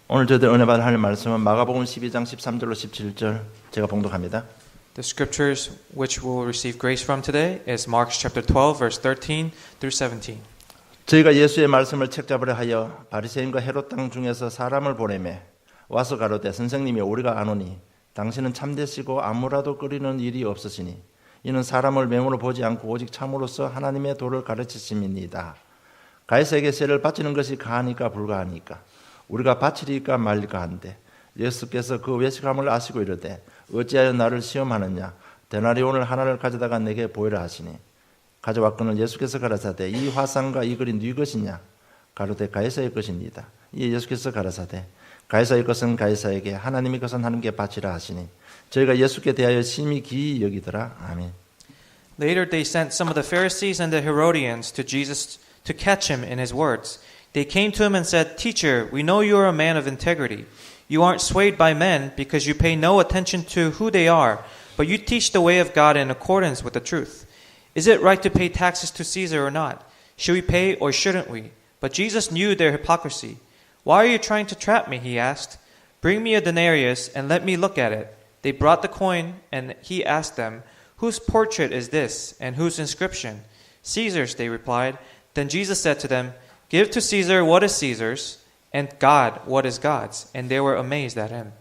오늘 저희들 은혜 받을 하나님 말씀은 마가복음 12장 13절로 17절 제가 봉독합니다. The scriptures which we'll receive grace from today is Mark chapter 12 verse 13 through 17. 저희가 예수의 말씀을 책잡으려 하여 바리새인과 헤롯 땅 중에서 사람을 보내매 와서 가로되 선생님이 우리가 아노니 당신은 참되시고 아무라도 끓이는 일이 없으시니 이는 사람을 맹으로 보지 않고 오직 참으로서 하나님의 도를 가르치심이니이다. 가이사에게 세를 바치는 것이 가하니까 불가하니까 우리가 바치리까 말리까 한데 예수께서 그 외식함을 아시고 이르되 어찌하여 나를 시험하느냐 데나리온을 하나를 가져다가 내게 보이라 하시니 가져왔거늘 예수께서 가라사대 이 화상과 이 글이 네 것이냐 가로되 가이사의 것입니다. 이에 예수께서 가라사대 가이사의 것은 가이사에게 하나님의 것은 하나님께 바치라 하시니 저희가 예수께 대하여 심히 기이 여기더라. 아멘. Later they sent some of the Pharisees and the Herodians to Jesus to catch him in his words. They came to him and said, "Teacher, we know you are a man of integrity. You aren't swayed by men because you pay no attention to who they are, but you teach the way of God in accordance with the truth. Is it right to pay taxes to Caesar or not? Should we pay or shouldn't we?" But Jesus knew their hypocrisy. "Why are you trying to trap me?" he asked. "Bring me a denarius and let me look at it." They brought the coin, and he asked them, "Whose portrait is this, and whose inscription?" "Caesar's," they replied. Then Jesus said to them, "Give to Caesar what is Caesar's, and God what is God's." And they were amazed at him.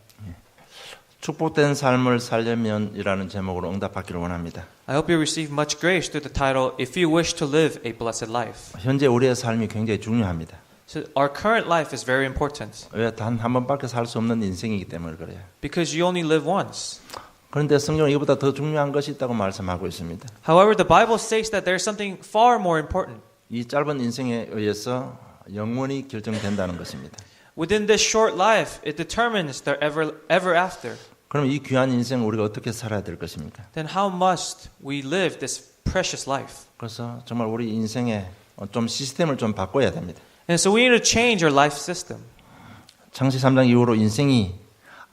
축복된 삶을 살려면이라는 제목으로 응답받기를 원합니다. I hope you receive much grace through the title, "If you wish to live a blessed life." 현재 우리의 삶이 굉장히 중요합니다. So our current life is very important 왜 단 한 번밖에 살 수 없는 인생이기 때문에 그래요. because you only live once. 그런데 성경은 이보다 더 중요한 것이 있다고 말씀하고 있습니다. However, the Bible states that there's something far more important. 이 짧은 인생에 의해서 영원히 결정된다는 것입니다. Within this short life, it determines the ever after. 그럼 이 귀한 인생 우리가 어떻게 살아야 될 것입니까? Then how must we live this precious life? 그래서 정말 우리 인생에 좀 시스템을 좀 바꿔야 됩니다. And so we need to change our life system. 창세기 3장 이후로 인생이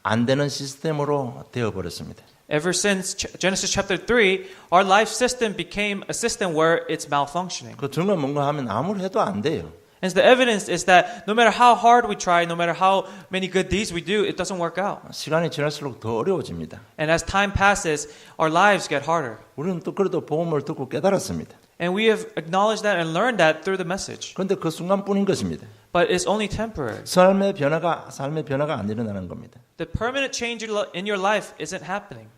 안 되는 시스템으로 되어버렸습니다. Ever since Genesis chapter 3, our life system became a system where it's malfunctioning. 그 증거 뭔가 하면 아무리 해도 안 돼요. And the evidence is that no matter how hard we try, no matter how many good deeds we do, it doesn't work out. 시간이 지날수록 더 어려워집니다. And as time passes, our lives get harder. 우리는 또 그래도 복음을 듣고 깨달았습니다. And we have acknowledged that and learned that through the message. 그런데 그 순간뿐인 것입니다. But it's only temporary. 삶의 변화가 안 일어나는 겁니다. The permanent change in your life isn't happening.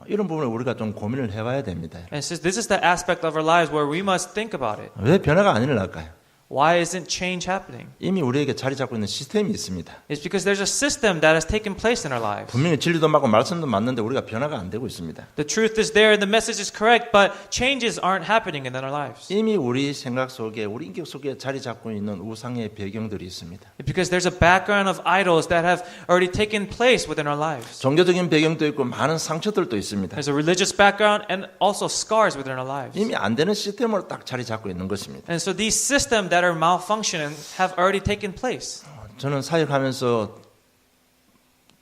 이런 부분을 우리가 좀 고민을 해봐야 됩니다. And so this is the aspect of our lives where we must think about it. 왜 변화가 안 일어날까요? Why isn't change happening? 이미 우리에게 자리 잡고 있는 시스템이 있습니다. It's because there's a system that has taken place in our lives. 분명히 진리도 맞고 말씀도 맞는데 우리가 변화가 안 되고 있습니다. The truth is there and the message is correct, but changes aren't happening in our lives. 이미 우리 생각 속에 우리 인격 속에 자리 잡고 있는 우상의 배경들이 있습니다. Because there's a background of idols that have already taken place within our lives. 종교적인 배경도 있고 많은 상처들도 있습니다. There's a religious background and also scars within our lives. 이미 안 되는 시스템으로 딱 자리 잡고 있는 것입니다. And so these systems that are malfunctioning have already taken place. 저는 사역하면서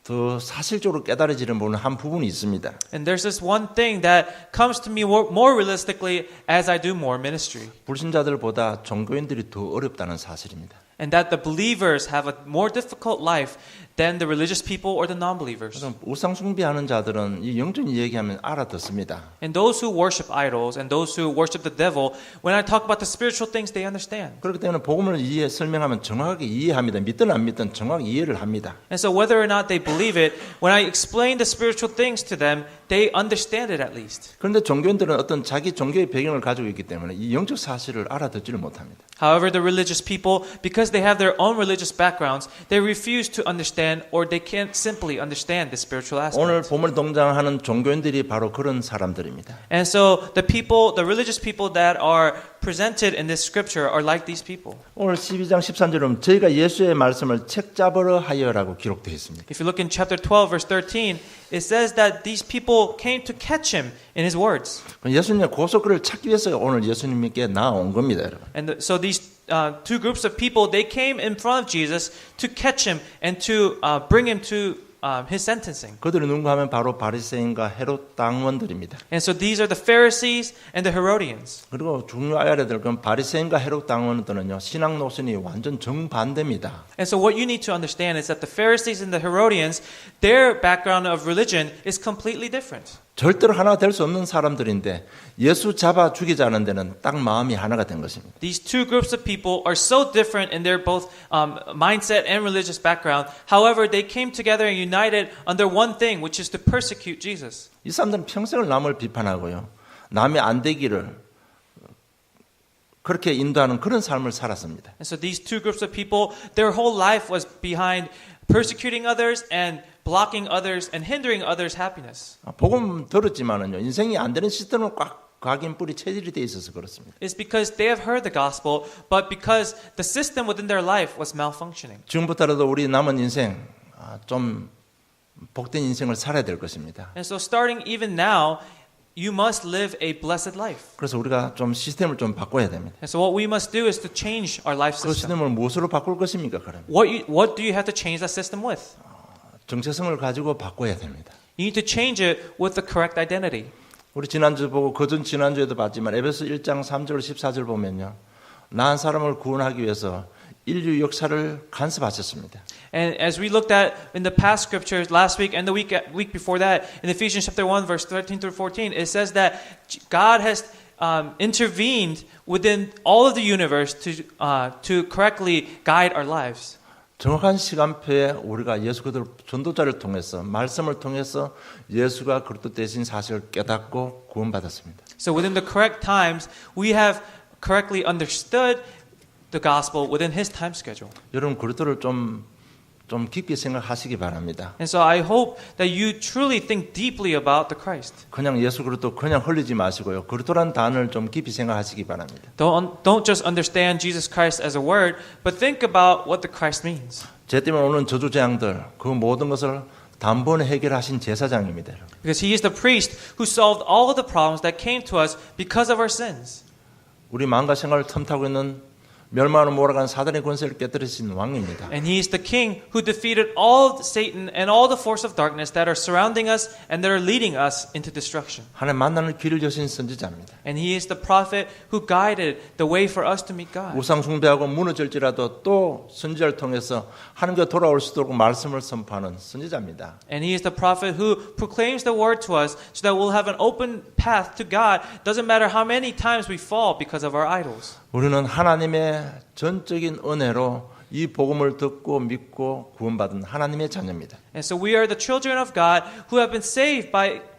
더 사실적으로 깨달아지는 한 부분이 있습니다. And there's this one thing that comes to me more realistically as I do more ministry. 불신자들보다 종교인들이 더 어렵다는 사실입니다. And that the believers have a more difficult life than the religious people or the non-believers. 우상 숭배하는 자들은 이 영적인 얘기하면 알아듣습니다. And those who worship idols and those who worship the devil, when I talk about the spiritual things, they understand. 그렇기 때문에 복음을 설명하면 정확하게 이해합니다. 믿든 안 믿든 정확히 이해를 합니다. And so whether or not they believe it, when I explain the spiritual things to them, they understand it at least. 그런데 종교인들은 어떤 자기 종교의 배경을 가지고 있기 때문에 이 영적 사실을 알아듣지를 못합니다. However, the religious people, because they have their own religious backgrounds, they refuse to understand or they can't simply understand the spiritual 오늘 aspect. 본문에 등장하는 종교인들이 바로 그런 사람들입니다. And so the religious people that are presented in this scripture are like these people. 오늘 12장 13절은 저희가 예수의 말씀을 책잡으러 하여라고 기록되어 있습니다. If you look in chapter 12 verse 13, it says that these people came to catch him in his words. 예수님의 고속글을 찾기 위해서 오늘 예수님께 나온 겁니다, 여러분. And so these two groups of people, they came in front of Jesus to catch him and to bring him to his sentencing. 그들이 누군가 하면 바로 바리새인과 헤롯 당원들입니다. And so these are the Pharisees and the Herodians. 그리고 중요해야 될 건 바리새인과 헤롯 당원들은요 신앙 노선이 완전 정반대입니다. And so what you need to understand is that the Pharisees and the Herodians, their background of religion is completely different. 절대로 하나 될 수 없는 사람들인데 예수 잡아 죽이자는 데는 딱 마음이 하나가 된 것입니다. These two groups of people are so different in their both mindset and religious background. However, they came together and united under one thing, which is to persecute Jesus. 이 사람들은 평생을 남을 비판하고요. 남의 안 되기를 그렇게 인도하는 그런 삶을 살았습니다. And so these two groups of people, their whole life was behind persecuting others and blocking others and hindering others' happiness. 복음 들었지만은요. 인생이 안 되는 시스템을 꽉 각인 뿌리 체질이 돼 있어서 그렇습니다. It's because they have heard the gospel, but because the system within their life was malfunctioning. 지금부터라도 우리 남은 인생 좀 복된 인생을 살아야 될 것입니다. And so starting even now, you must live a blessed life. 그래서 우리가 좀 시스템을 좀 바꿔야 됩니다. And so what we must do is to change our life 그 system. 시스템을 무엇으로 바꿀 것입니까? 그러면 What do you have to change that system with? 정체성을 가지고 바꿔야 됩니다. You need to change it with the correct identity. 우리 지난주 보고 그전 지난주에도 봤지만 에베소 1장 3절 14절 보면요. 나한 사람을 구원하기 위해서 인류 역사를 간섭하셨습니다. And as we looked at in the past scriptures last week and the week before that, in Ephesians chapter 1, verse 13 through 14, it says that God has intervened within all of the universe to correctly guide our lives. 정확한 시간표에 우리가 예수 그리스도 전도자를 통해서 말씀을 통해서 예수가 그리스도 되신 사실을 깨닫고 구원받았습니다. So within the correct times, we have correctly understood the gospel within His time schedule. 여러분 그리스도를 좀 깊게 생각하시기 바랍니다. And so I hope that you truly think deeply about the Christ. 그냥 예수 그리스도 그냥 흘리지 마시고요. 그리스도란 단어를 좀 깊이 생각하시기 바랍니다. Don't just understand Jesus Christ as a word, but think about what the Christ means. 죄 때문에 오는 저주 재앙들 그 모든 것을 단번에 해결하신 제사장입니다. Because He is the priest who solved all of the problems that came to us because of our sins. 우리 마음과 생각을 틈타고 있는 멸망으로 몰아간 사단의 권세를 깨뜨리신 왕입니다. And He is the king who defeated all Satan and all the force of darkness that are surrounding us and that are leading us into destruction. 하나님 만나는 길을 여신 선지자입니다. And He is the prophet who guided the way for us to meet God. 우상 숭배하고 무너질지라도 또 선지자를 통해서 하나님께 돌아올 수 있도록 말씀을 선포하는 선지자입니다. And He is the prophet who proclaims the word to us so that we'll have an open path to God. Doesn't matter how many times we fall because of our idols. 우리는 하나님의 전적인 은혜로 이 복음을 듣고 믿고 구원받은 하나님의 자녀입니다. And so we are the children of God who have been saved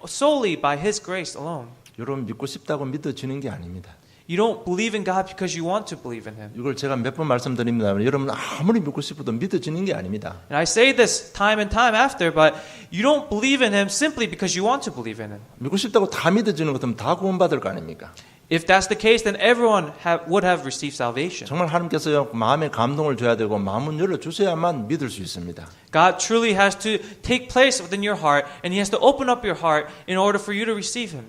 solely by His grace alone. 여러분 믿고 싶다고 믿어지는 게 아닙니다. You don't believe in God because you want to believe in Him. 이걸 제가 몇 번 말씀드립니다만 여러분 아무리 믿고 싶어도 믿어지는 게 아닙니다. And I say this time and time after, but you don't believe in Him simply because you want to believe in Him. 믿고 싶다고 다 믿어지는 것 같으면 다 구원받을 거 아닙니까? If that's the case, then everyone would have received salvation. 정말 하나님께서 마음에 감동을 줘야 되고 마음을 열어주셔야만 믿을 수 있습니다. God truly has to take place within your heart, and He has to open up your heart in order for you to receive Him.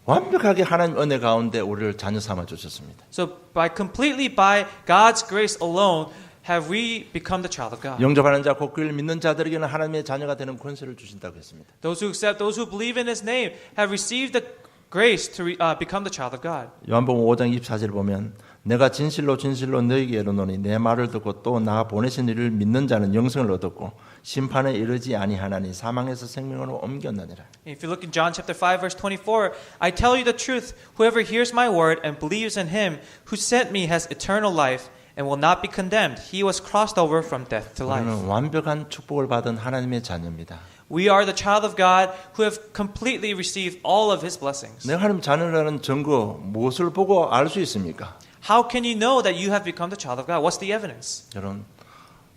완벽하게 하나님 은혜 가운데 우리를 자녀 삼아 주셨습니다. So completely by God's grace alone, have we become the child of God. 영접하는 자, 곧 그를 믿는 자들에게는 하나님의 자녀가 되는 권세를 주신다고 했습니다. Those who accept, those who believe in His name, have received the grace to become the child of God. 요한복음 5장 24절 보면 내가 진실로 진실로 너희에게 이르노니 내 말을 듣고 또 나 보내신 이를 믿는 자는 영생을 얻었고 심판에 이르지 아니하나니 사망에서 생명으로 옮겼느니라. If you look in John chapter 5 verse 24, I tell you the truth, whoever hears my word and believes in Him who sent me has eternal life and will not be condemned. He was crossed over from death to life. 우리는 완벽한 축복을 받은 하나님의 자녀입니다. We are the child of God who have completely received all of His blessings. 내가 하나님 자녀라는 증거 무엇을 보고 알 수 있습니까? How can you know that you have become the child of God? What's the evidence? 여러분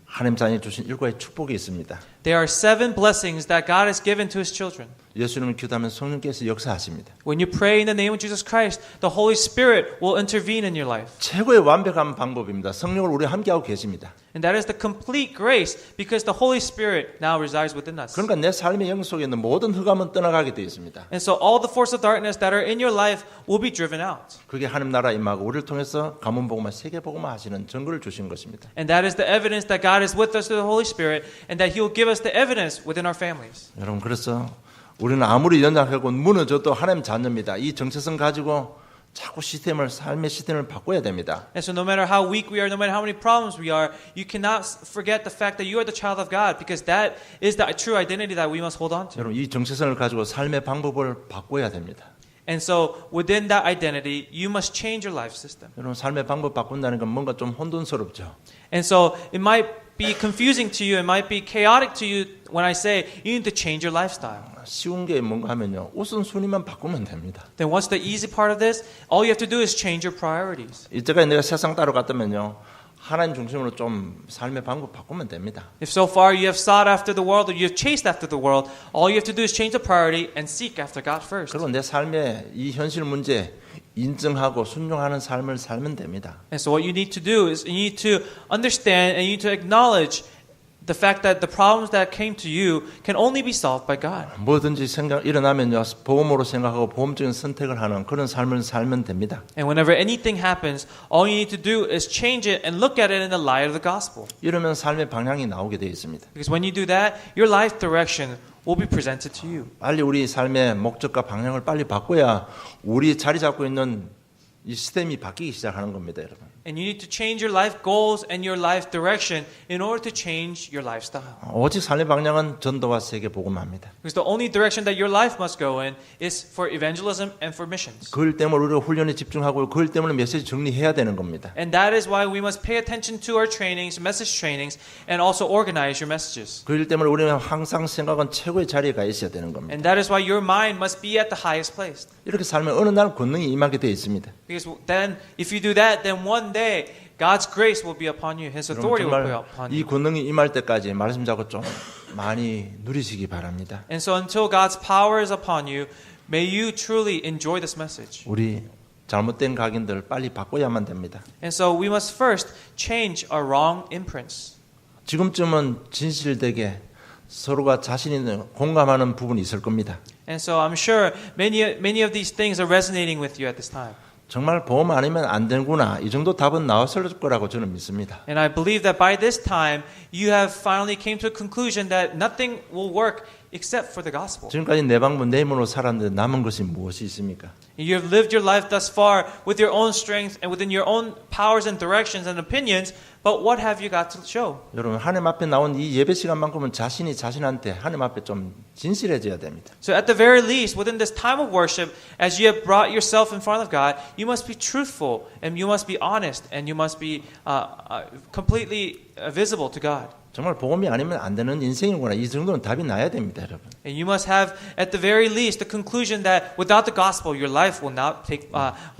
하나님 자녀 주신 일과의 축복이 있습니다. There are 7 blessings that God has given to His children. 예수님을 기도하면 성령께서 역사하십니다. When you pray in the name of Jesus Christ, the Holy Spirit will intervene in your life. 최고의 완벽한 방법입니다. 성령을 우리 함께하고 계십니다. And that is the complete grace because the Holy Spirit now resides within us. 그러니까 내 삶의 영 속에 있는 모든 흑암은 떠나가게 되어 있습니다. And so all the force of darkness that are in your life will be driven out. 그게 하나님 나라 임하고 우리를 통해서 가문 복음화 세계 복음화 하시는 증거를 주신 것입니다. And that is the evidence that God is with us through the Holy Spirit and that He will give us the evidence within our families. 여러분 그래서 우리는 아무리 연약하고 무너져도 하나님 자녀입니다. 이 정체성 가지고 자꾸 삶의 시스템을 바꿔야 됩니다. And so no matter how weak we are, no matter how many problems we are, you cannot forget the fact that you are the child of God because that is the true identity that we must hold on to. 여러분 이 정체성을 가지고 삶의 방법을 바꿔야 됩니다. And so within that identity, you must change your life system. 여러분 삶의 방법 바꾼다는 건 뭔가 좀 혼돈스럽죠. And so it might be confusing to you, it might be chaotic to you when I say you need to change your lifestyle. 쉬운 게 뭔가 하면요. 우선순위만 바꾸면 됩니다. Then what's the easy part of this? All you have to do is change your priorities. 이때까지 내가 세상 따라갔다면요. 하나님 중심으로 좀 삶의 방법 바꾸면 됩니다. If so far you have sought after the world or you have chased after the world, all you have to do is change the priority and seek after God first. 그리고 내 삶의 이 현실 문제 인정하고 순종하는 삶을 살면 됩니다. And so what you need to do is you need to understand and you need to acknowledge the fact that the problems that came to you can only be solved by God. 뭐든지 일어나면요. 복음으로 생각하고 복음적인 선택을 하는 그런 삶을 살면 됩니다. And whenever anything happens, all you need to do is change it and look at it in the light of the gospel. 이러면 삶의 방향이 나오게 되어 있습니다. Because when you do that, your life direction will be presented to you. 빨리 우리 삶의 목적과 방향을 빨리 바꿔야 우리 자리 잡고 있는 이 시스템이 바뀌기 시작하는 겁니다, 여러분. And you need to change your life goals and your life direction in order to change your lifestyle. 오직 삶의 방향은 전도와 세계 복음화입니다. Because the only direction that your life must go in is for evangelism and for missions. 그일 때문에 우리가 훈련에 집중하고 그일 때문에 메시지 정리해야 되는 겁니다. And that is why we must pay attention to our trainings, message trainings, and also organize your messages. 그일 때문에 우리는 항상 생각은 최고의 자리에 가 있어야 되는 겁니다. And that is why your mind must be at the highest place. 이렇게 살면 어느 날 권능이 임하게 되어 있습니다. Because then, if you do that, then one day God's grace will be upon you. His authority will be 정말 upon 이 you. 권능이 임할 때까지 말씀 잡고 좀 많이 누리시기 바랍니다. And so until God's power is upon you, may you truly enjoy this message. 우리 잘못된 각인들 빨리 바꿔야만 됩니다. And so we must first change our wrong imprints. 지금쯤은 진실되게 서로가 자신이 공감하는 부분이 있을 겁니다. And so I'm sure many of these things are resonating with you at this time. 정말 보험 아니면 안 되는구나. 이 정도 답은 나왔을 거라고 저는 믿습니다. And I believe that by this time you have finally came to a conclusion that nothing will work except for the gospel. 지금까지 내 방문 내 힘으로 살았는데 남은 것이 무엇이 있습니까? You have lived your life thus far with your own strength and within your own powers and directions and opinions, but what have you got to show? 여러분 하나님 앞에 나온 이 예배 시간만큼은 자신이 자신한테 하나님 앞에 좀 진실해져야 됩니다. So at the very least, within this time of worship, as you have brought yourself in front of God, you must be truthful and you must be honest and you must be completely visible to God. 정말 복음이 아니면 안 되는 인생이구나. 이 정도는 답이 나야 됩니다, 여러분. And you must have, at the very least, the conclusion that without the gospel, your life will not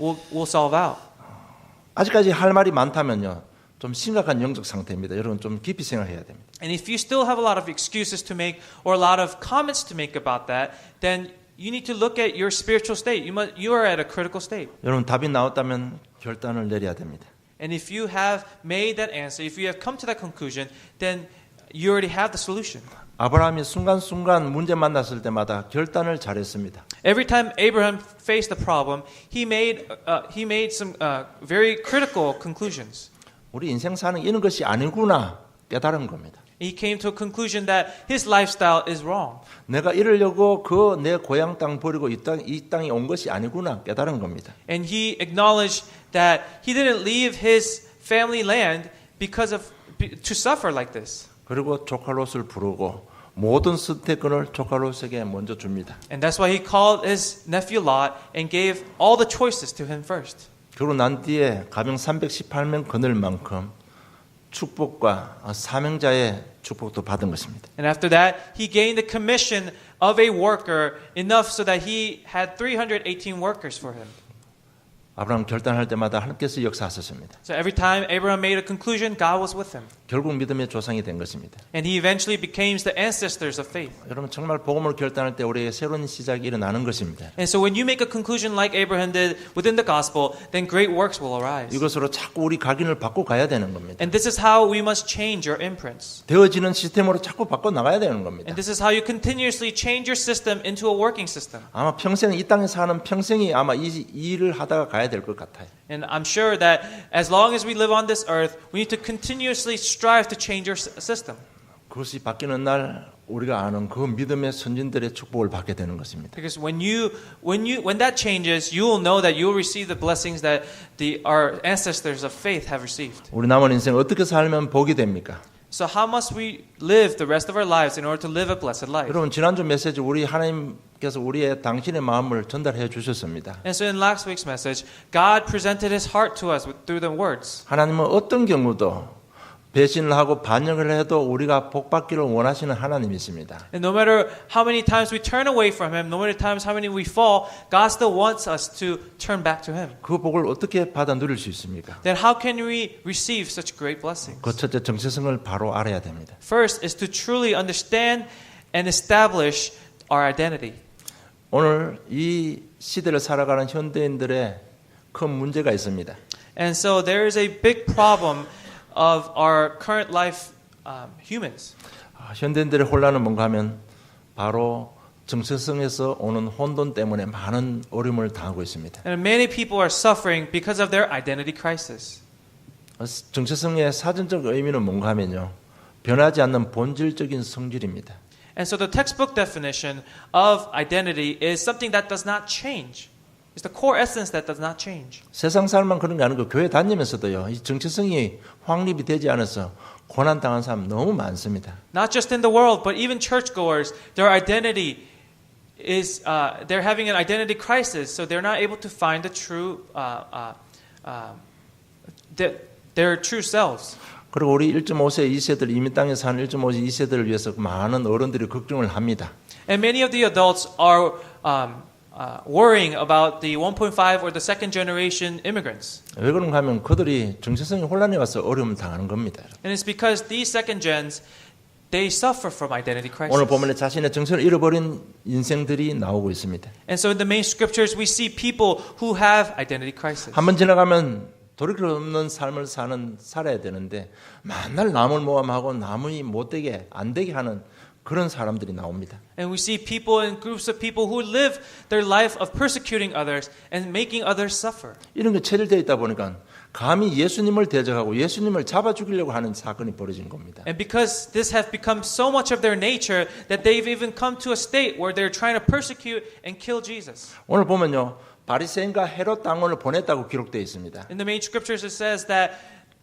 will solve out. 아직까지 할 말이 많다면요, 좀 심각한 영적 상태입니다. 여러분 좀 깊이 생각해야 됩니다. And if you still have a lot of excuses to make or a lot of comments to make about that, then you need to look at your spiritual state. You are at a critical state. 여러분 답이 나왔다면 결단을 내려야 됩니다. And if you have made that answer, if you have come to that conclusion, then you already have the solution. 아브라함이 순간순간 문제 만났을 때마다 결단을 잘했습니다. Every time Abraham faced the problem, he made some very critical conclusions. 우리 인생 사는 이런 것이 아니구나 깨달은 겁니다. He came to a conclusion that his lifestyle is wrong. 내가 이러려고 그 내 고향 땅 버리고 이 땅에 온 것이 아니구나 깨달은 겁니다. And he acknowledged that he didn't leave his family land to suffer like this. 그리고 조카 롯을 부르고 모든 선택권을 조카 롯에게 먼저 줍니다. And that's why he called his nephew Lot and gave all the choices to him first. 그리고 난 뒤에 가병 318명 거늘 만큼 축복과 사명자의 축복도 받은 것입니다. And after that, he gained the commission of a worker enough so that he had 318 workers for him. 아브라함 결단할 때마다 하나님께서 역사하셨습니다. So every time Abraham made a conclusion, God was with him. 결국 믿음의 조상이 된 것입니다. And he eventually became the ancestors of faith. 여러분 정말 복음을 결단할 때 우리에게 새로운 시작이 일어나는 것입니다. And so when you make a conclusion like Abraham did within the gospel, then great works will arise. 이것으로 자꾸 우리 각인을 바꿔 가야 되는 겁니다. And this is how we must change our imprints. 되어지는 시스템으로 자꾸 바꿔 나가야 되는 겁니다. And this is how you continuously change your system into a working system. 아마 평생 이 땅에 사는 평생이 아마 이 일을 하다가 가야 될 것 같아요. And I'm sure that as long as we live on this earth, we need to continuously strive to change our system. 그것이 바뀌는 날 우리가 아는 그 믿음의 선진들의 축복을 받게 되는 것입니다. Because when that changes, you will know that you will receive the blessings that our ancestors of faith have received. 우리 남은 인생 어떻게 살면 복이 됩니까? So how must we live the rest of our lives in order to live a blessed life? 여러분 지난주 메시지 우리 하나님께서 우리의 당신의 마음을 전달해 주셨습니다. And so in last week's message, God presented His heart to us through the words. 하나님은 어떤 경우도 배신을 하고 반역을 해도 우리가 복받기를 원하시는 하나님이십니다. And no matter how many times we turn away from Him, no matter times how many we fall, God still wants us to turn back to Him. 그 복을 어떻게 받아 누릴 수 있습니까? Then how can we receive such great blessings? 그 첫째 정체성을 바로 알아야 됩니다. First is to truly understand and establish our identity. 오늘 이 시대를 살아가는 현대인들의 큰 문제가 있습니다. And so there is a big problem of our current life humans. 현대인들의 혼란은 뭔가 하면 바로 정체성에서 오는 혼돈 때문에 많은 어려움을 당하고 있습니다. And many people are suffering because of their identity crisis. 정체성의 사전적 의미는 뭔가 하면요. 변하지 않는 본질적인 성질입니다. And so the textbook definition of identity is something that does not change. It's the core essence that does not change. 세상 살만 그런 게 아니고 교회 다니면서도요. 이 정체성이 확립이 되지 않아서 고난 당한 사람 너무 많습니다. Not just in the world, but even churchgoers, their identity is they're having an identity crisis, so they're not able to find the true their true selves. 그리고 우리 1.5세 2세들 이민 땅에 사는 1.5세 2세들을 위해서 많은 어른들이 걱정을 합니다. And many of the adults are worrying about the 1.5 or the second generation immigrants. 왜 그런가 하면 그들이 정체성이 혼란에 와서 어려움을 당하는 겁니다. And it's because these second gens they suffer from identity crisis. 오늘 보면 자신의 정체를 잃어버린 인생들이 나오고 있습니다. And so in the main scriptures we see people who have identity crisis. 한번 지나가면 돌이킬 없는 삶을 살아야 되는데 맨날 남을 모함하고 남이 못되게 안 되게 하는 그런 사람들이 나옵니다. And we see people in groups of people who live their life of persecuting others and making others suffer. 이런 게 체질되어 있다 보니까 감히 예수님을 대적하고 예수님을 잡아 죽이려고 하는 사건이 벌어진 겁니다. And because this has become so much of their nature that they've even come to a state where they're trying to persecute and kill Jesus. 오늘 보면요. 바리새인과 헤롯 당원을 보냈다고 기록되어 있습니다. In the main scriptures it says that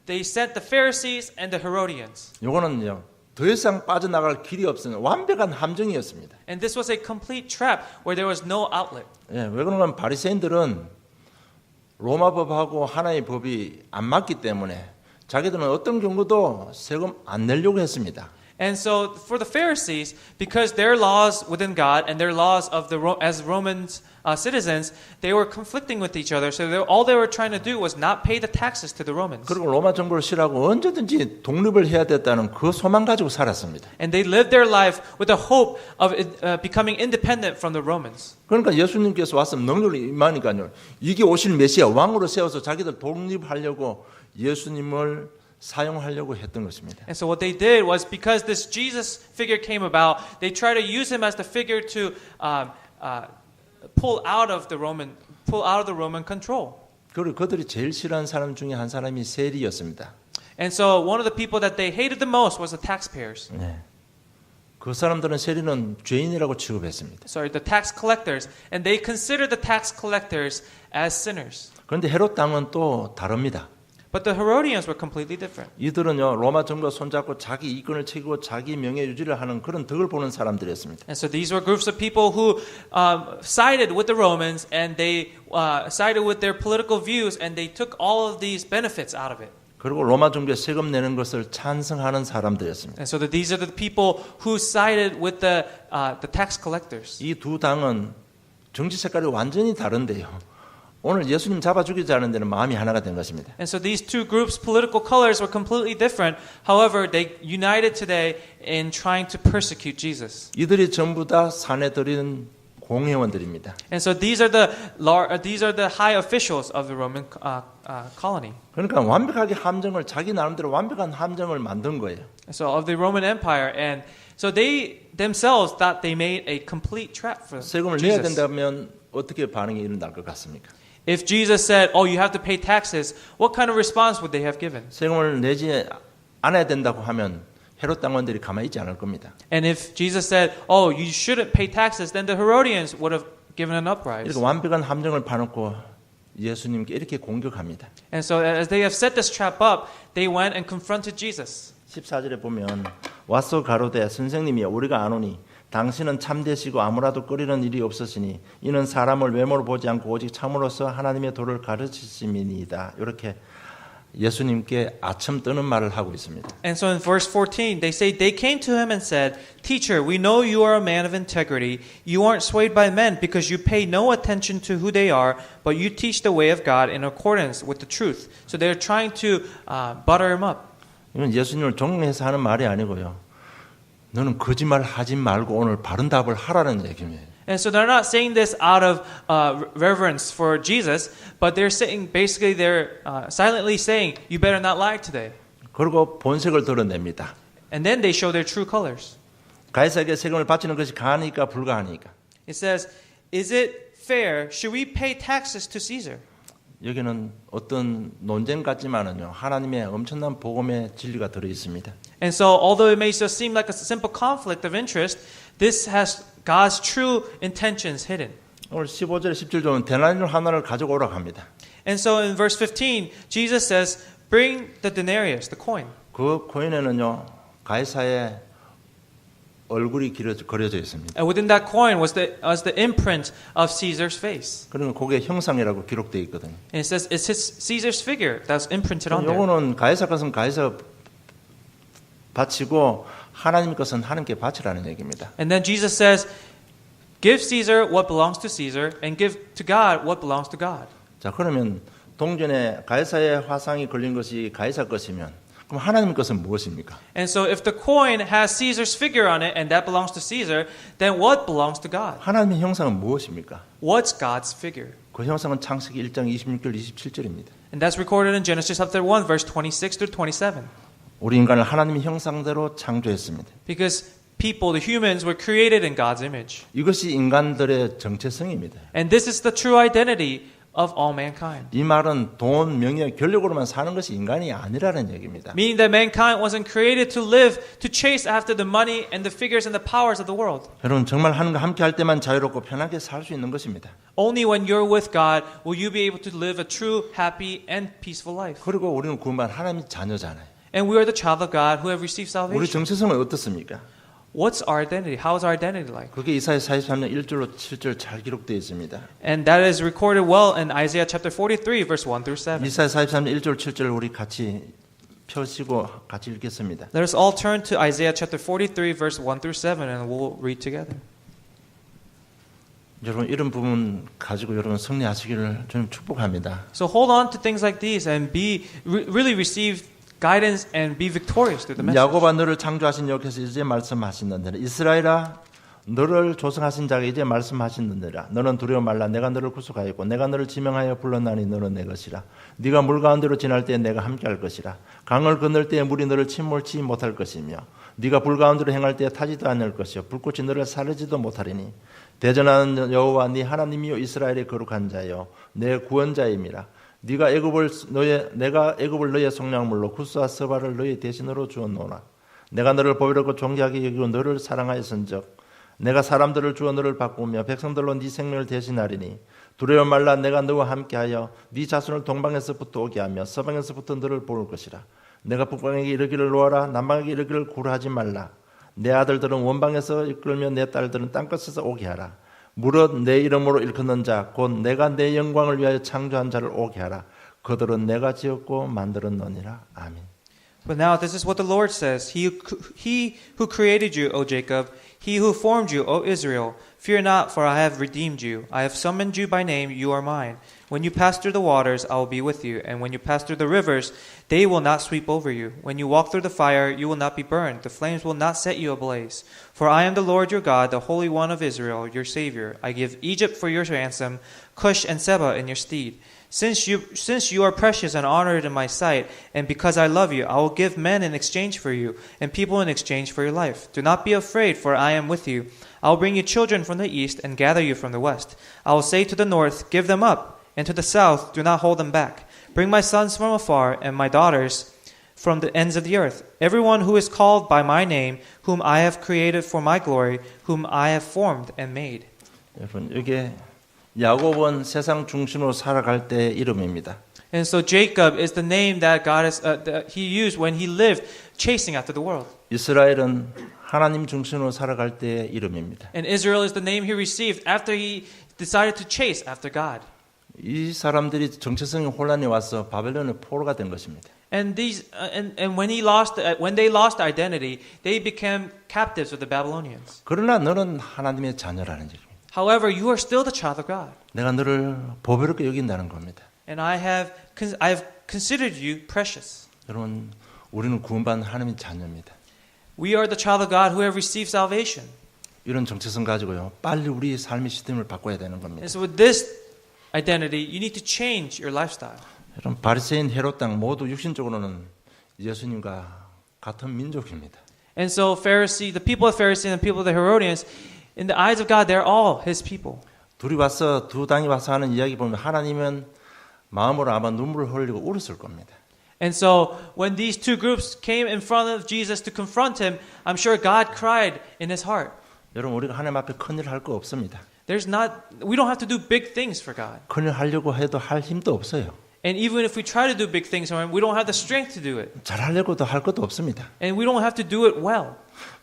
they sent the Pharisees and the Herodians. 요거는요. 더 이상 빠져나갈 길이 없는 완벽한 함정이었습니다. And this was a complete trap where there was no outlet. 예, 왜 그런가 하면 바리새인들은 로마 법하고 하나의 법이 안 맞기 때문에 자기들은 어떤 경우도 세금 안 내려고 했습니다. And so for the Pharisees, because their laws within God and their laws of as Romans citizens, they were conflicting with each other. So all they were trying to do was not pay the taxes to the Romans. 그리고 로마 정부를 싫어하고 언제든지 독립을 해야 됐다는 그 소망 가지고 살았습니다. And they lived their life with the hope of becoming independent from the Romans. 그러니까 예수님께서 와서 능력을 임하니까요. 이게 오실 메시아 왕으로 세워서 자기들 독립하려고 예수님을 사용하려고 했던 것입니다. And so what they did was because this Jesus figure came about, they tried to use him as the figure to pull out of the Roman control. 그리고 그들이 제일 싫어하는 사람 중에 한 사람이 세리였습니다. And so one of the people that they hated the most was the taxpayers. 네. 그 사람들은 세리는 죄인이라고 취급했습니다. Sorry, the tax collectors, and they considered the tax collectors as sinners. 그런데 헤롯 당은 또 다릅니다. But the Herodians were completely different. 이들은요 로마 정부가 손잡고 자기 이권을 챙기고 자기 명예 유지를 하는 그런 덕을 보는 사람들이었습니다. And so these were groups of people who sided with the Romans, and they sided with their political views, and they took all of these benefits out of it. 그리고 로마 정부에 세금 내는 것을 찬성하는 사람들이었습니다. And so these are the people who sided with the tax collectors. 이 두 당은 정치 색깔이 완전히 다른데요. 오늘 예수님 잡아 죽이지 않은 데는 마음이 하나가 된 것입니다. And so these two groups' political colors were completely different. However, they united today in trying to persecute Jesus. 이들이 전부 다 산에 들인 공회원들입니다. And so these are the high officials of the Roman colony. 그러니까 완벽하게 함정을 자기 나름대로 완벽한 함정을 만든 거예요. So of the Roman Empire, and so they themselves thought they made a complete trap for 세금을 내야 Jesus. 된다면 어떻게 반응이 일어날 것 같습니까? If Jesus said, "Oh, you have to pay taxes," what kind of response would they have given? 세금을 내지 않아야 된다고 하면 헤롯 당원들이 가만히 있지 않을 겁니다. And if Jesus said, "Oh, you shouldn't pay taxes," then the Herodians would have given an uprising. 이렇게 완벽한 함정을 파놓고 예수님께 이렇게 공격합니다. And so as they have set this trap up, they went and confronted Jesus. 14절에 보면 와서 가로되 선생님이 우리가 아노니 당신은 참되시고 아무라도 끓이는 일이 없으시니 이는 사람을 외모로 보지 않고 오직 참으로서 하나님의 도를 가르치심이니이다. 이렇게 예수님께 아첨 뜨는 말을 하고 있습니다. And so in verse 14, they say, they came to him and said, "Teacher, we know you are a man of integrity. You aren't swayed by men because you pay no attention to who they are, but you teach the way of God in accordance with the truth." So they're trying to butter him up. 이건 예수님을 존경해서 하는 말이 아니고요. 너는 거짓말 하지 말고 오늘 바른 답을 하라는 얘기입니다. And so they're not saying this out of reverence for Jesus, but they're saying basically they're silently saying, "You better not lie today." 그리고 본색을 드러냅니다. And then they show their true colors. 가이사에게 세금을 바치는 것이 가하니까 불가하니까. It says, "Is it fair? Should we pay taxes to Caesar?" 여기는 어떤 논쟁 같지만은요 하나님의 엄청난 복음의 진리가 들어 있습니다. And so, although it may just seem like a simple conflict of interest, this has God's true intentions hidden. 오늘 15절 17절 보면 데나리온 하나를 가져오라고 합니다. And so, in verse 15, Jesus says, "Bring the denarius, the coin." 그 코인에는요 가이사의 얼굴이 그려져 있습니다. And within that coin was the imprint of Caesar's face. 그러면 그게 형상이라고 기록되어 있거든요. And it says it's Caesar's figure that's imprinted on there. 요거는 가이사 것은 가이사 바치고 하나님 것은 하나님께 바치라는 얘기입니다. And then Jesus says, "Give Caesar what belongs to Caesar, and give to God what belongs to God." 자 그러면 동전에 가이사의 화상이 걸린 것이 가이사 것이면 그럼 하나님 것은 무엇입니까? And so, if the coin has Caesar's figure on it, and that belongs to Caesar, then what belongs to God? 하나님의 형상은 무엇입니까? What's God's figure? 그 형상은 창세기 1장 26절 27절입니다. And that's recorded in Genesis chapter 1, verse 26 through 27. 우리 인간을 하나님의 형상대로 창조했습니다. Because people, the humans, were created in God's image. 이것이 인간들의 정체성입니다. And this is the true identity of all mankind. 이 말은 돈, 명예, 권력으로만 사는 것이 인간이 아니라는 얘기입니다. Meaning that mankind wasn't created to live, to chase after the money and the figures and the powers of the world. 여러분 정말 하나님과 함께 할 때만 자유롭고 편하게 살 수 있는 것입니다. Only when you're with God will you be able to live a true, happy, and peaceful life. 그리고 우리는 구원받은 하나님의 자녀잖아요. And we are the child of God who have received 우리 salvation. 정체성은 어떻습니까? What's our identity? How is our identity like? 그게 이사야 43년 1절로 7절 잘 기록되어 있습니다. And that is recorded well in Isaiah chapter 43, verse 1 through 7. 이사야 43년 1절 7절 우리 같이 펴시고 같이 읽겠습니다. Let us all turn to Isaiah chapter 43, verse 1 through 7, and we'll read together. 여러분 이런 부분 가지고 여러분 승리하시기를 저는 축복합니다. So hold on to things like these and really receive guidance and be victorious through the message. 야곱아 너를 창조하신 여호와께서 이제 말씀하시느니라. 이스라엘아 너를 조성하신 자가 이제 말씀하시느니라. 너는 두려워 말라. 내가 너를 구속하였고 내가 너를 지명하여 불렀나니 너는 내 것이라. 네가 물 가운데로 지날 때에 내가 함께할 것이라. 강을 건널 때에 물이 너를 침몰치 못할 것이며 네가 불 가운데로 행할 때에 타지도 않을 것이요 불꽃이 너를 사르지도 못하리니 대전하는 여호와 네 하나님이요 이스라엘의 거룩한 자요 내 구원자임이라. 내가 애굽을 너의 속량물로 구스와 스바를 너의 대신으로 주었노라. 내가 너를 보배롭고 존귀하게 여기고 너를 사랑하였은즉 내가 사람들을 주어 너를 바꾸며 백성들로 네 생명을 대신하리니 두려워 말라. 내가 너와 함께하여 네 자손을 동방에서부터 오게 하며 서방에서부터 너를 볼 것이라. 내가 북방에게 이르기를 놓아라. 남방에게 이르기를 구하지 말라. 내 아들들은 원방에서 이끌며 내 딸들은 땅끝에서 오게 하라. 무릇 내 이름으로 일컫는 자 곧 내가 내 영광을 위하여 창조한 자를 오게 하라. 그들은 내가 지었고 만들었느니라. 아멘. But now this is what the Lord says. He who created you, O Jacob, he who formed you, O Israel, fear not, for I have redeemed you. I have summoned you by name, you are mine. When you pass through the waters, I will be with you. And when you pass through the rivers, they will not sweep over you. When you walk through the fire, you will not be burned. The flames will not set you ablaze. For I am the Lord your God, the Holy One of Israel, your Savior. I give Egypt for your ransom, Cush and Seba in your stead. Since you are precious and honored in my sight, and because I love you, I will give men in exchange for you, and people in exchange for your life. Do not be afraid, for I am with you. I will bring you children from the east and gather you from the west. I will say to the north, give them up, and to the south, do not hold them back. Bring my sons from afar, and my daughters from the ends of the earth. Everyone who is called by my name, whom I have created for my glory, whom I have formed and made. 여러분, 이게 야곱은 세상 중심으로 살아갈 때의 이름입니다. And so Jacob is the name that God that he used when he lived chasing after the world. 이스라엘은 하나님 중심으로 살아갈 때의 이름입니다. And Israel is the name he received after he decided to chase after God. 이 사람들이 정체성의 혼란이 와서 바벨론의 포로가 된 것입니다. And when they lost identity, they became captives of the Babylonians. 그러나 너는 하나님의 자녀라는 얘기입니다. However, you are still the child of God. 내가 너를 보배롭게 여긴다는 겁니다. And I have considered you precious. 여러분, 우리는 구원받은 하나님의 자녀입니다. We are the child of God who have received salvation. 이런 정체성 가지고요, 빨리 우리 삶의 시스템을 바꿔야 되는 겁니다. And so with this identity, you need to change your lifestyle. 여러분, 바리새인 헤롯 당 모두 육신적으로는 예수님과 같은 민족입니다. And so the people of Pharisees and the people of the Herodians, in the eyes of God, they're all His people. 두 당이 와서 하는 이야기 보면 하나님은 마음으로 아마 눈물을 흘리고 울었을 겁니다. And so when these two groups came in front of Jesus to confront him, I'm sure God cried in his heart. 여러분, 우리가 하나님 앞에 큰일 할 거 없습니다. We don't have to do big things for God. 큰일 하려고 해도 할 힘도 없어요. And even if we try to do big things for Him, we don't have the strength to do it. 잘하려고도 할 것도 없습니다. And we don't have to do it well.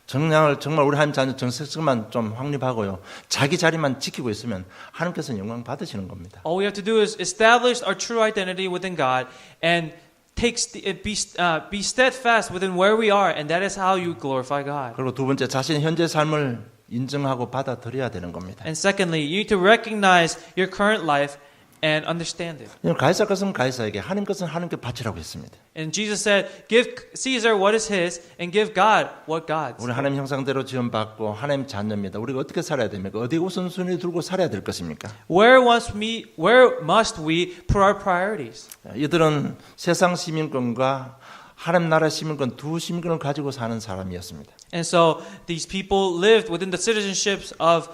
정말 우리 하나님 자녀 정체성만 좀 확립하고요, 자기 자리만 지키고 있으면 하나님께서는 영광 받으시는 겁니다. All we have to do is establish our true identity within God and be steadfast within where we are, and that is how you glorify God. 그리고 두 번째, 자신의 현재 삶을 인정하고 받아들여야 되는 겁니다. And secondly, you need to recognize your current life and understand it. 가이사 것은 가이사에게, 하나님 것은 하나님께 바치라고 했습니다. And Jesus said, give Caesar what is his and give God what God's. 우리 하나님 형상대로 지음받고 하나님 자녀입니다. 우리가 어떻게 살아야 됩니까? 어디 우선순위 두고 살아야 될 것입니까? Where must we put our priorities? 이들은 세상 시민권과 하나님 나라 시민권, 두 시민권을 가지고 사는 사람이었습니다. And so these people lived within the citizenships of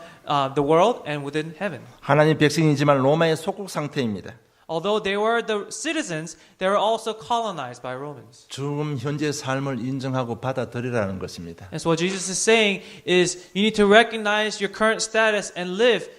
the world and within heaven. 하나님 백성이지만 로마의 속국 상태입니다. Although they were the citizens, they were also colonized by Romans. 지금 현재 삶을 인정하고 받아들이라는 것입니다. And so what Jesus is saying is you need to recognize your current status and live.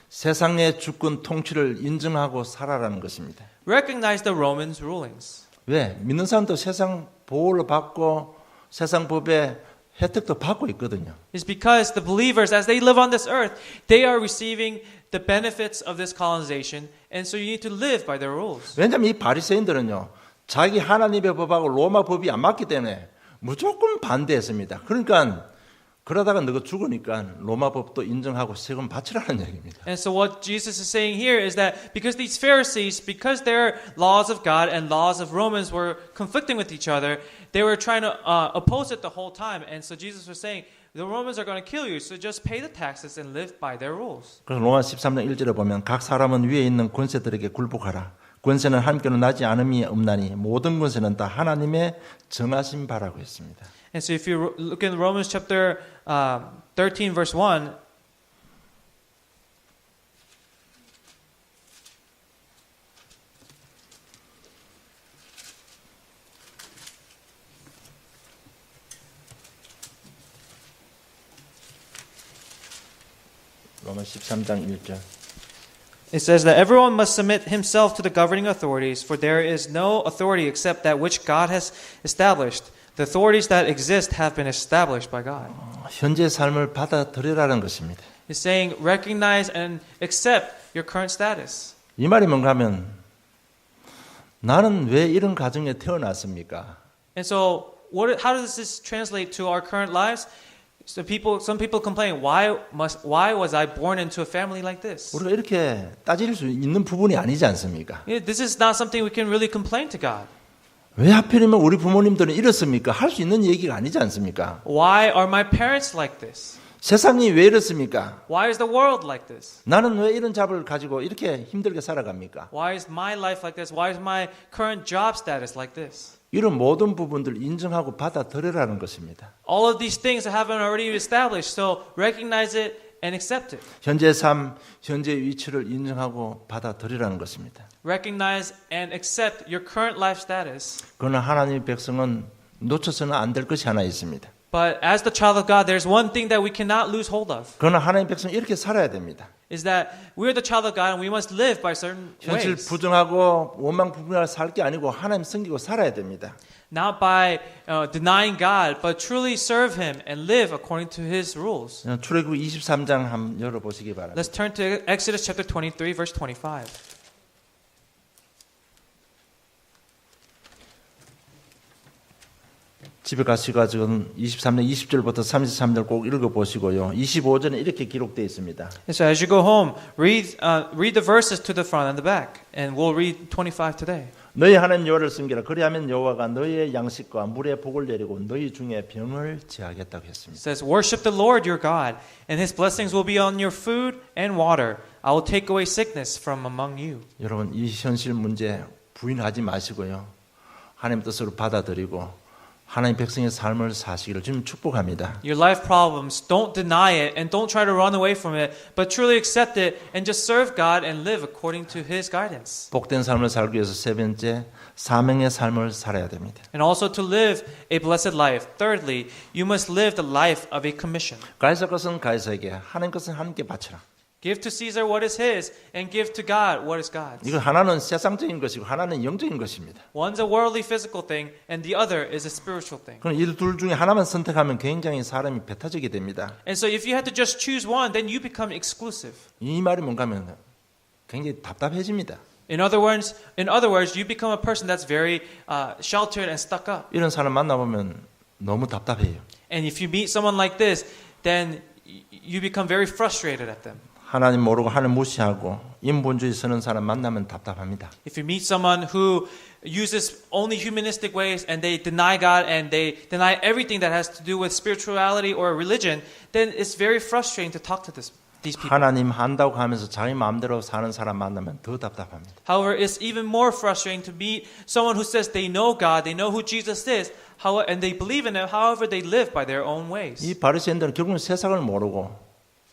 세상의 주권 통치를 인정하고 살아라는 것입니다. Recognize the Romans' rulings. 왜? 믿는 사람도 세상 보호를 받고 세상 법의 혜택도 받고 있거든요. It's because the believers, as they live on this earth, they are receiving the benefits of this colonization, and so you need to live by their rules. 왜냐하면 이 바리새인들은요, 자기 하나님의 법하고 로마 법이 안 맞기 때문에 무조건 반대했습니다. 그러다가 너가 죽으니까 로마 법도 인정하고 세금 바치라는 얘기입니다. And so what Jesus is saying here is that because these Pharisees, because their laws of God and laws of Romans were conflicting with each other, they were trying to oppose it the whole time. And so Jesus was saying, the Romans are going to kill you, so just pay the taxes and live by their rules. 그래서 로마 13장 1절에 보면 각 사람은 위에 있는 권세들에게 굴복하라. 권세는 하나님께로 나지 않음이 없나니 모든 권세는 다 하나님의 정하신 바라고 했습니다. And so if you look in Romans chapter 13 verse 1, 로마 13장 1절. it says that everyone must submit himself to the governing authorities, for there is no authority except that which God has established. The authorities that exist have been established by God. 현재 삶을 받아들이라는 것입니다. He's saying recognize and accept your current status. 이 말이 뭔가 하면 나는 왜 이런 가정에 태어났습니까? And so, how does this translate to our current lives? So some people complain, why was I born into a family like this? 우리가 이렇게 따질 수 있는 부분이 아니지 않습니까? This is not something we can really complain to God. 왜 하필이면 우리 부모님들은 이렇습니까? 할 수 있는 얘기가 아니지 않습니까? Why are my parents like this? 세상이 왜 이렇습니까? Why is the world like this? 나는 왜 이런 잡을 가지고 이렇게 힘들게 살아갑니까? Why is my life like this? Why is my current job status like this? 이런 모든 부분들을 인정하고 받아들여라는 것입니다. All of these things haven't already established, so recognize it and accept it. 현재 삶, 현재 위치를 인정하고 받아들이라는 것입니다. Recognize and accept your current life status. 그러나 하나님의 백성은 놓쳐서는 안 될 것이 하나 있습니다. But as the child of God, there's one thing that we cannot lose hold of. 그러나 하나님의 백성은 이렇게 살아야 됩니다. Is that we're the child of God and we must live by certain 현실 ways. 부정하고 원망불평하게 살 게 아니고 하나님 섬기고 살아야 됩니다. Not by denying God, but truly serve Him and live according to His rules. 출애굽 23장 한번 열어보시기 바랍니다. Let's turn to Exodus chapter 23, verse 25. 집에 가시가지고 23장 20절부터 33절 꼭 읽어보시고요. 25절에 이렇게 기록되어 있습니다. And so as you go home, read the verses to the front and the back, and we'll read 25 today. 너희 하나님 여호와를 섬기라. 그리하면 여호와가 너희의 양식과 물에 복을 내리고 너희 중에 병을 제하겠다고 했습니다. It says, worship the Lord your God, and His blessings will be on your food and water. I will take away sickness from among you. 여러분 이 현실 문제 부인하지 마시고요. 하나님 뜻으로 받아들이고 하나님 백성의 삶을 사시기를 주님 축복합니다. Your life problems, don't deny it and don't try to run away from it, but truly accept it and just serve God and live according to His guidance. 복된 삶을 살기 위해서 세 번째 사명의 삶을 살아야 됩니다. And also to live a blessed life. Thirdly, you must live the life of a commission. 가이사 것은 가이사에게 하나님 것은 하나님께 바치라. Give to Caesar what is his and give to God what is God's. 이거 하나는 세상적인 것이고 하나는 영적인 것입니다. One's a worldly physical thing and the other is a spiritual thing. 그럼 이 둘 중에 하나만 선택하면 굉장히 사람이 배타적이 됩니다. And so if you had to just choose one, then you become exclusive. 이 말이 뭔가 하면 굉장히 답답해집니다. In other words, you become a person that's very sheltered and stuck up. 이런 사람 만나보면 너무 답답해요. And if you meet someone like this, then you become very frustrated at them. 하나님 모르고 하나님 무시하고 인본주의 쓰는 사람 만나면 답답합니다. If you meet someone who uses only humanistic ways and they deny God and they deny everything that has to do with spirituality or religion, then it's very frustrating to talk to these people. 하나님 한다고 하면서 자기 마음대로 사는 사람 만나면 더 답답합니다. However, it's even more frustrating to meet someone who says they know God, they know who Jesus is, and they believe in Him, however they live by their own ways. 이 바리새인들은 결국은 세상을 모르고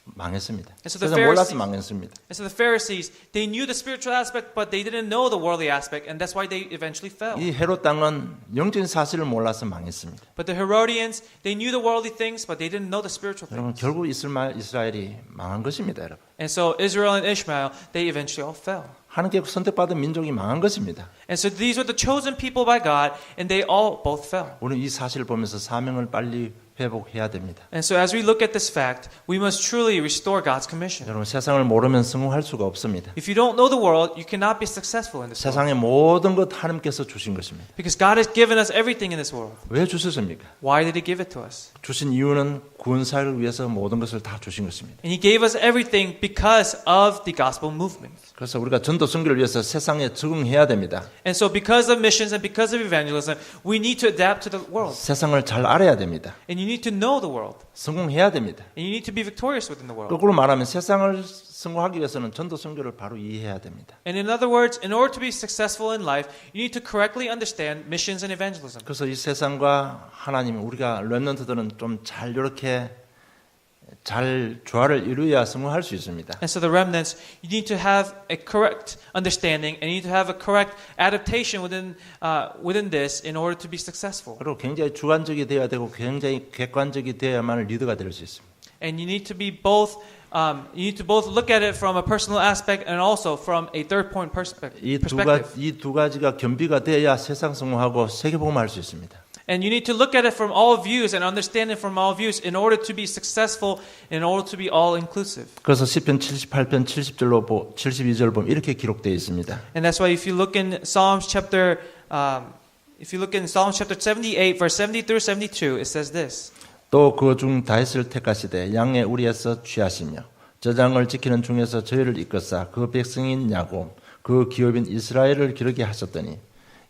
망했습니다. And so the 세상 몰라서 Pharisees, 망했습니다. and so the Pharisees, they knew the spiritual aspect, but they didn't know the worldly aspect, and that's why they eventually fell. 이 헤롯 땅은 영적인 사실을 몰라서 망했습니다. But the Herodians, they knew the worldly things, but they didn't know the spiritual 여러분 things. 결국 이스라엘이 망한 것입니다, 여러분. And so Israel and Ishmael, they eventually all fell. 하나님께 선택받은 민족이 망한 것입니다. And so these were the chosen people by God, and they all both fell. 우리는 이 사실을 보면서 사명을 빨리 회복해야 됩니다. And so as we look at this fact, we must truly restore God's commission. 여러분 세상을 모르면 성공할 수가 없습니다. If you don't know the world, you cannot be successful in this world. 세상의 모든 것 하나님께서 주신 것입니다. Because God has given us everything in this world. 왜 주셨습니까? Why did He give it to us? 주신 이유는 구원사를 위해서 모든 것을 다 주신 것입니다. And He gave us everything because of the gospel movement. 그래서 우리가 전도 선교를 위해서 세상에 적응해야 됩니다. And so because of missions and because of evangelism, we need to adapt to the world. 세상을 잘 알아야 됩니다. And you need to know the world. 성공해야 됩니다. And you need to be victorious within the world. 거꾸로 말하면 세상을 성공하기 위해서는 전도 선교를 바로 이해해야 됩니다. And in other words, in order to be successful in life, you need to correctly understand missions and evangelism. 그래서 이 세상과 하나님 우리가 렘넌트들은 좀 잘 이렇게 잘 조화를 이루어야 성공할 수 있습니다. And so the remnants, you need to have a correct understanding and you need to have a correct adaptation within this in order to be successful. 그리고 굉장히 주관적이 되어야 되고 굉장히 객관적이 되어야만 리더가 될 수 있습니다. And you need to be both. You need to both look at it from a personal aspect and also from a third point perspective. 이 두 가지가 겸비가 되어야 세상 성공하고 세계 복음할 수 있습니다. And you need to look at it from all views and understand it from all views in order to be successful, in order to be all inclusive. 그래서 시편 78편 72절 보면 이렇게 기록되어 있습니다. And that's why if you look in Psalms chapter 78 verse 70 through 72, it says this. 또 그 중 다윗을 택하시되 양의 우리에서 취하시며 저장을 지키는 중에서 저희를 이끌사 그 백성인 야곱 그 기업인 이스라엘을 기르게 하셨더니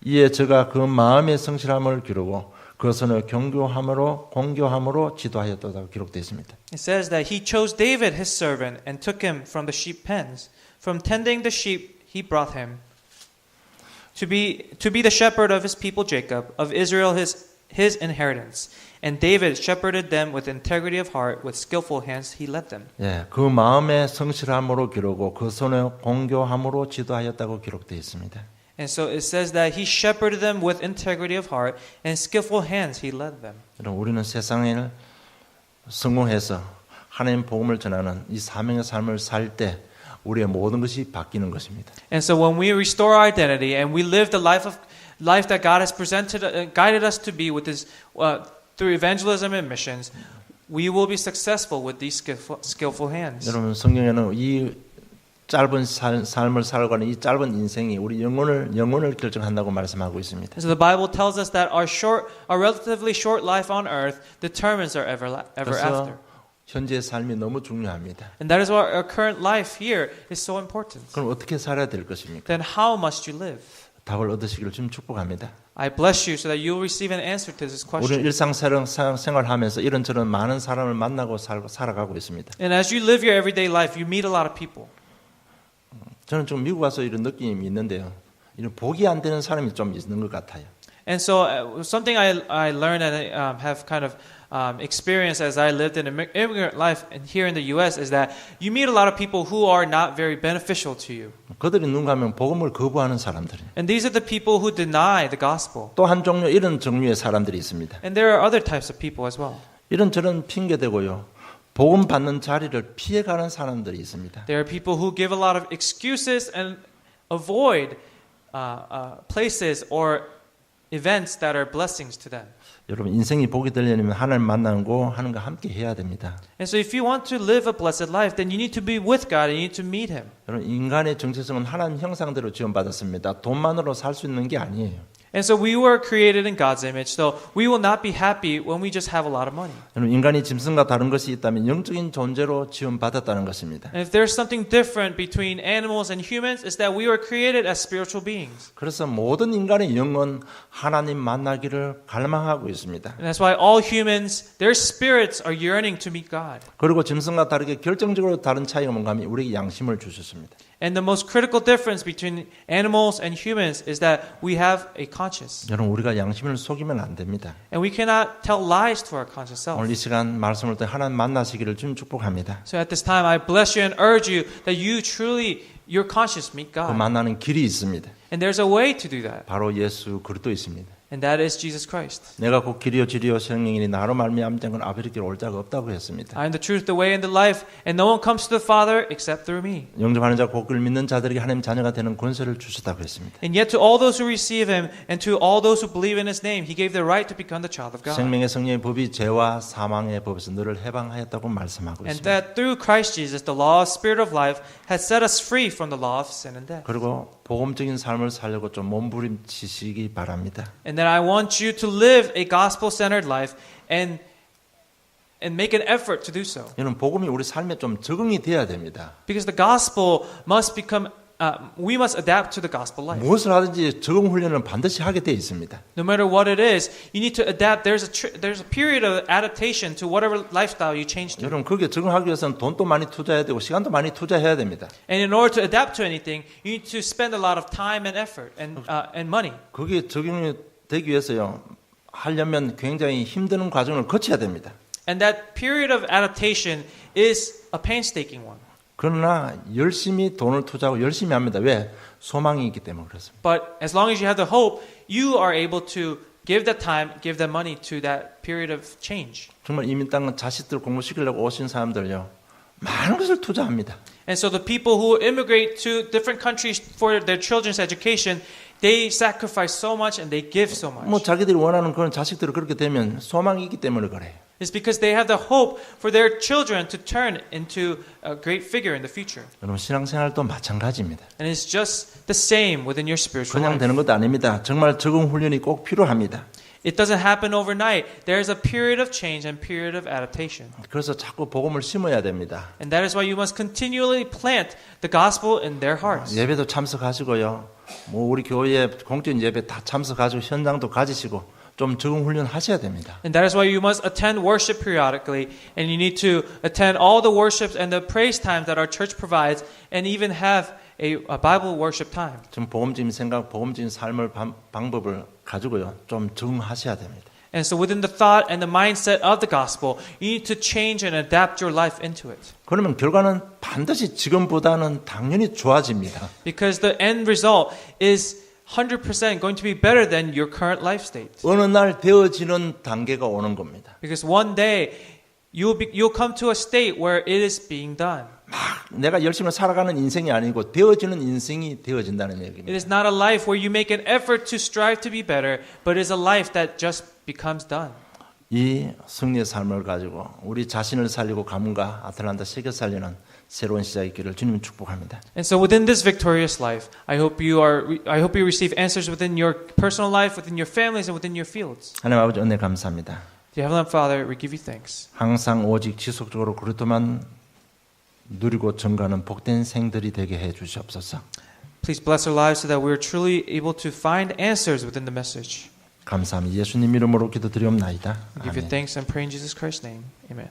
이에 저가 그 마음의 성실함을 기르고 그 손을 공교함으로 지도하였다고 기록되어 있습니다. It says that he chose David his servant and took him from the sheep pens. From tending the sheep he brought him to be the shepherd of his people Jacob, of Israel his inheritance. And David shepherded them with integrity of heart, with skillful hands he led them. 예, 그 마음의 성실함으로 기르고 그 손을 공교함으로 지도하였다고 기록되어 있습니다. And so it says that he shepherded them with integrity of heart and skillful hands he led them. 여러분 우리는 세상에 성공해서 하나님 복음을 전하는 이 사명의 삶을 살 때 우리의 모든 것이 바뀌는 것입니다. And so when we restore our identity and we live the life that God has guided us to be with His through evangelism and missions, we will be successful with these skillful hands. 여러분 성경에는 이 짧은 삶을 살아가는 이 짧은 인생이 우리 영혼을 결정한다고 말씀하고 있습니다. So the Bible tells us that our relatively short life on earth determines our ever after. 현재의 삶이 너무 중요합니다. And that is why our current life here is so important. 그럼 어떻게 살아야 될 것입니까? Then how must you live? 답을 얻으시기를 좀 축복합니다. I bless you so that you will receive an answer to this 우리는 question. 일상생활하면서 이런저런 많은 사람을 만나고 살아가고 있습니다. And as you live your everyday life, you meet a lot of people. 저는 좀 미국 와서 이런 느낌이 있는데요. 이런 복이 안 되는 사람이 좀 있는 것 같아요. And so something I learned and have kind of experienced as I lived in immigrant life and here in the U.S. is that you meet a lot of people who are not very beneficial to you. 그들이 누군가 하면 복음을 거부하는 사람들이에요. And these are the people who deny the gospel. 또 한 종류 이런 종류의 사람들이 있습니다. And there are other types of people as well. 이런저런 핑계대고요. 복음 받는 자리를 피해가는 사람들이 있습니다. There are people who give a lot of excuses and avoid places or events that are blessings to them. 여러분 인생이 복이 되려면 하나님 만나는 거 하는 거 함께 해야 됩니다. And so if you want to live a blessed life, then you need to be with God and you need to meet Him. 여러분 인간의 정체성은 하나님 형상대로 지원받았습니다. 돈만으로 살 수 있는 게 아니에요. And so we were created in God's image, so we will not be happy when we just have a lot of money. 여러분 인간이 짐승과 다른 것이 있다면 영적인 존재로 지원받았다는 것입니다. And if there's something different between animals and humans, it's that we were created as spiritual beings. 그래서 모든 인간의 영은 하나님 만나기를 갈망하고 있습니다. And that's why all humans, their spirits are yearning to meet God. 그리고 짐승과 다르게 결정적으로 다른 차이가 뭔가 하면 우리에게 양심을 주셨습니다. And the most critical difference between animals and humans is that we have a conscience. 여러분 우리가 양심을 속이면 안 됩니다. And we cannot tell lies to our conscious self. 오늘 이 시간 말씀을 때 하나님 만나시기를 좀 축복합니다. So at this time I bless you and urge you that you truly, your conscience meet 그 God. 만나는 길이 있습니다. And there's a way to do that. 바로 예수 그리스도이십니다. And that is Jesus Christ. 내가 곧 길이요 진리요 생명이니 나로 말미암지 않고는 아버지께 올 자가 없다고 했습니다. I am the truth, the way, and the life, and no one comes to the Father except through me. 영접하는 자 곧 그를 믿는 자들에게 하나님 자녀가 되는 권세를 주셨다고 했습니다. And yet to all those who receive Him and to all those who believe in His name, He gave the right to become the child of God. 생명의 성령의 법이 죄와 사망의 법에서 너를 해방하였다고 말씀하고 And 있습니다. that through Christ Jesus, the law of Spirit of life has set us free from the law of sin and death. 그리고 복음적인 삶을 살려고 좀 몸부림치시기 바랍니다. And that I want you to live a gospel-centered life and make an effort to do so. 이는 복음이 우리 삶에 좀 적응이 돼야 됩니다. Because the gospel must become, we must adapt to the gospel life. 무엇을 하든지 적응 훈련은 반드시 하게 돼 있습니다. No matter what it is, you need to adapt. There's a period of adaptation to whatever lifestyle you change to. 여러분 거기에 적응하기 위해서는 돈도 많이 투자해야 되고 시간도 많이 투자해야 됩니다. And in order to adapt to anything, you need to spend a lot of time and effort and money. 거기에 적용이 되기 위해서요. 하려면 굉장히 힘든 과정을 거쳐야 됩니다. And that period of adaptation is a painstaking one. 그러나 열심히 돈을 투자하고 열심히 합니다. 왜? 소망이 있기 때문에 그렇습니다. But as long as you have the hope, you are able to give that time, give that money to that period of change. 정말 이민 땅 자식들 공부시키려고 오신 사람들요. 많은 것을 투자합니다. And so the people who immigrate to different countries for their children's education, they sacrifice so much and they give so much. 뭐 자기들이 원하는 그런 자식들이 그렇게 되면 소망이 있기 때문에 그래요. It's because they have the hope for their children to turn into a great figure in the future. 여러분 신앙생활도 마찬가지입니다. And it's just the same within your spiritual 그냥 life. 되는 것도 아닙니다. 정말 적응 훈련이 꼭 필요합니다. It doesn't happen overnight. There is a period of change and period of adaptation. 그래서 자꾸 복음을 심어야 됩니다. And that is why you must continually plant the gospel in their hearts. 예배도 참석하시고요. 뭐 우리 교회 공적인 예배 다 참석하시고 현장도 가지시고 좀 적응 훈련 하셔야 됩니다. And that is why you must attend worship periodically, and you need to attend all the worships and the praise times that our church provides, and even have a Bible worship time. 좀 복음적인 생각, 복음적인 삶을 방법을 가지고요. 좀 적응하셔야 됩니다. And so within the thought and the mindset of the gospel, you need to change and adapt your life into it. 그러면 결과는 반드시 지금보다는 당연히 좋아집니다. Because the end result is 100% going to be better than your current life state. 어느 날 되어지는 단계가 오는 겁니다. Because one day you'll come to a state where it is being done. 내가 열심히 살아가는 인생이 아니고 되어지는 인생이 되어진다는 It 얘기입니다. is not a life where you make an effort to strive to be better, but it is a life that just becomes done. 이 승리의 삶을 가지고 우리 자신을 살리고 가문과 아틀란타 세계 살리는 새로운 시작이 있기를 주님 축복합니다. And so within this victorious life, I hope you receive answers within your personal life, within your families, and within your fields. 하나님 아버지 은혜 감사합니다. Dear Heavenly Father, we give you thanks. 항상 오직 지속적으로 그리스도만 누리고 증거하는 복된 생들이 되게 해 주시옵소서. Please bless our lives so that we are truly able to find answers within the message. 감사합니다. 예수님 이름으로 기도드리옵나이다. We give you 아멘. thanks and pray in Jesus Christ's name. Amen.